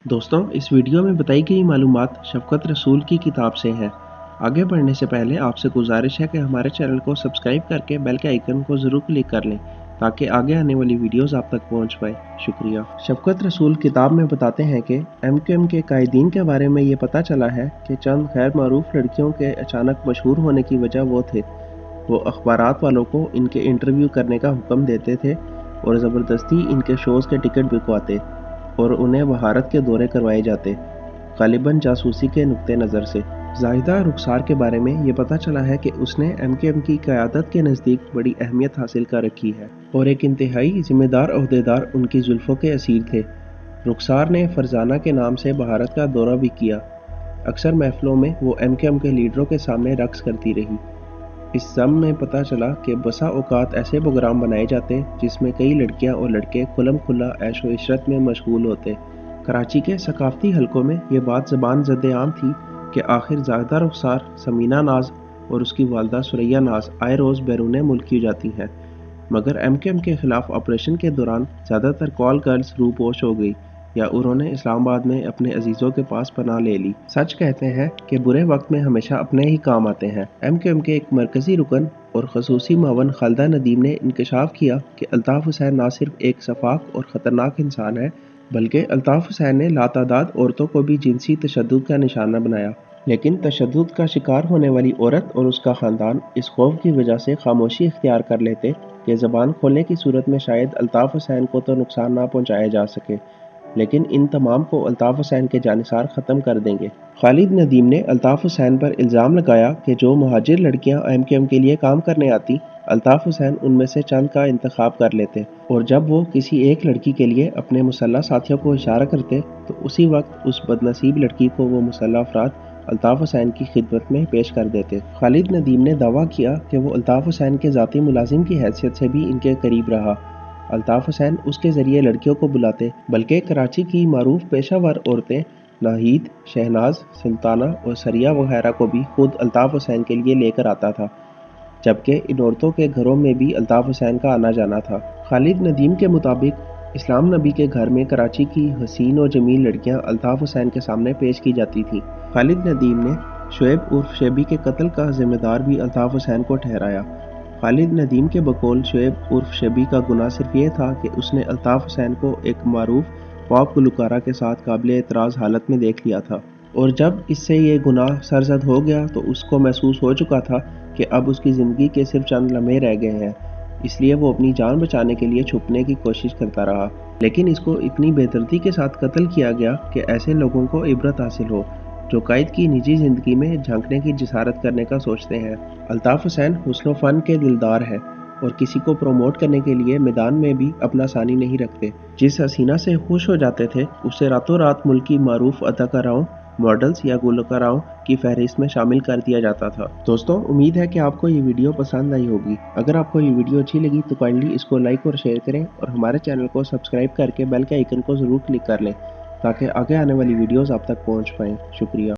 दोस्तों, इस वीडियो में बताई गई मालूमात शफ़क़त रसूल की किताब से है। आगे बढ़ने से पहले आपसे गुजारिश है कि हमारे चैनल को सब्सक्राइब करके बेल के आइकन को ज़रूर क्लिक कर लें ताकि आगे आने वाली वीडियोस आप तक पहुंच पाए। शुक्रिया। शफ़क़त रसूल किताब में बताते हैं कि MQM के कायदीन के बारे में ये पता चला है कि चंद गैर मारूफ लड़कियों के अचानक मशहूर होने की वजह वो थे। वो अखबारात वालों को इनके इंटरव्यू करने का हुक्म देते थे और ज़बरदस्ती इनके शोज़ के टिकट बिकवाते और उन्हें भारत के दौरे करवाए जाते, ग़ालिबन जासूसी के नुक्ते नज़र से। ज़ाहिदा रुखसार के बारे में ये पता चला है कि उसने MQM की क़यादत के नज़दीक बड़ी अहमियत हासिल कर रखी है और एक इंतहाई ज़िम्मेदार ओहदेदार उनकी जुल्फ़ों के असीर थे। रुखसार ने फरजाना के नाम से भारत का दौरा भी किया। अक्सर महफ़िलों में वो MQM के लीडरों के सामने रक़्स करती रही। इस ज़म में पता चला कि बसा औक़ात ऐसे प्रोग्राम बनाए जाते जिसमें कई लड़कियां और लड़के खुल्लम खुल्ला ऐशो इशरत में मशगूल होते। कराची के सकाफ़ती हलकों में ये बात ज़बान ज़द-ए-आम थी कि आखिर ज़ाहिदा रुखसार, समीना नाज़ और उसकी वालदा सुरैया नाज़ आए रोज़ बैरून मुल्क क्यों जाती हैं, मगर MQM के ख़िलाफ़ ऑपरेशन के दौरान ज़्यादातर कॉल गर्ल्स रूपोश हो गई या उन्होंने इस्लामाबाद में अपने अजीज़ों के पास पनाह ले ली। सच कहते हैं कि बुरे वक्त में हमेशा अपने ही काम आते हैं। MQM के एक मरकज़ी रुकन और ख़ुसूसी मावन खालिदा नदीम ने इंकशाफ किया कि अल्ताफ़ हुसैन न सिर्फ एक शफ़ाक और ख़तरनाक इंसान है, बल्कि अल्ताफ़ हुसैन ने लातादाद औरतों को भी जिनसी तशद्दुद का निशाना बनाया। लेकिन तशद्दुद का शिकार होने वाली औरत और उसका ख़ानदान इस खौफ की वजह से खामोशी इख्तियार कर लेते कि ज़बान खोलने की सूरत में शायद अल्ताफ़ हुसैन को तो नुकसान ना पहुँचाया जा सके, लेकिन इन तमाम को अल्ताफ़ हुसैन के जानिसार ख़त्म कर देंगे। खालिद नदीम ने अल्ताफ़ हुसैन पर इल्ज़ाम लगाया कि जो मुहाजिर लड़कियां MQM के लिए काम करने आती, अल्ताफ़ हुसैन उनमें से चंद का इंतखाब कर लेते और जब वो किसी एक लड़की के लिए अपने मुसल्लह साथियों को इशारा करते तो उसी वक्त उस बदनसीब लड़की को वो मुसल्लह अफराद अल्ताफ़ हुसैन की खिदमत में पेश कर देते। खालिद नदीम ने दावा किया कि वो अल्ताफ़ हुसैन के ज़ाती मुलाजिम की हैसियत से भी इनके करीब रहा। अल्ताफ़ हुसैन उसके ज़रिए लड़कियों को बुलाते, बल्कि कराची की मारूफ पेशावर औरतें नाहीद, शहनाज, सुल्ताना और सरिया वगैरह को भी खुद अल्ताफ़ हुसैन के लिए लेकर आता था, जबकि इन औरतों के घरों में भी अल्ताफ़ हुसैन का आना जाना था। खालिद नदीम के मुताबिक इस्लाम नबी के घर में कराची की हसीन और जमील लड़कियां अल्ताफ़ हुसैन के सामने पेश की जाती थीं। खालिद नदीम ने शुएब उर्फ शेबी के कत्ल का जिम्मेदार भी अल्ताफ़ हुसैन को ठहराया। खालिद नदीम के बकौल शुएब उर्फ शेबी का गुनाह सिर्फ ये था कि उसने अल्ताफ़ हुसैन को एक मारूफ पॉप गुलकारा के साथ काबिल एतराज़ हालत में देख लिया था और जब इससे ये गुनाह सरजद हो गया तो उसको महसूस हो चुका था कि अब उसकी ज़िंदगी के सिर्फ चंद लम्हे रह गए हैं, इसलिए वो अपनी जान बचाने के लिए छुपने की कोशिश करता रहा। लेकिन इसको इतनी बेदर्दी के साथ कत्ल किया गया कि ऐसे लोगों को इबरत हासिल हो जो कायद की निजी ज़िंदगी में झांकने की जिसारत करने का सोचते हैं। अल्ताफ़ हुसैन हुस्न फ़न के दिलदार है और किसी को प्रमोट करने के लिए मैदान में भी अपना सानी नहीं रखते। जिस हसीना से खुश हो जाते थे उसे रातों रात मुल्क की मारूफ अदाकाराओं, मॉडल्स या गुलकाराओं की फहरिस्त में शामिल कर दिया जाता था। दोस्तों, उम्मीद है कि आपको ये वीडियो पसंद आई होगी। अगर आपको ये वीडियो अच्छी लगी तो काइंडली इसको लाइक और शेयर करें और हमारे चैनल को सब्सक्राइब करके बेल के आइकन को ज़रूर क्लिक कर लें ताकि आगे आने वाली वीडियोज़ आप तक पहुँच पाएँ। शुक्रिया।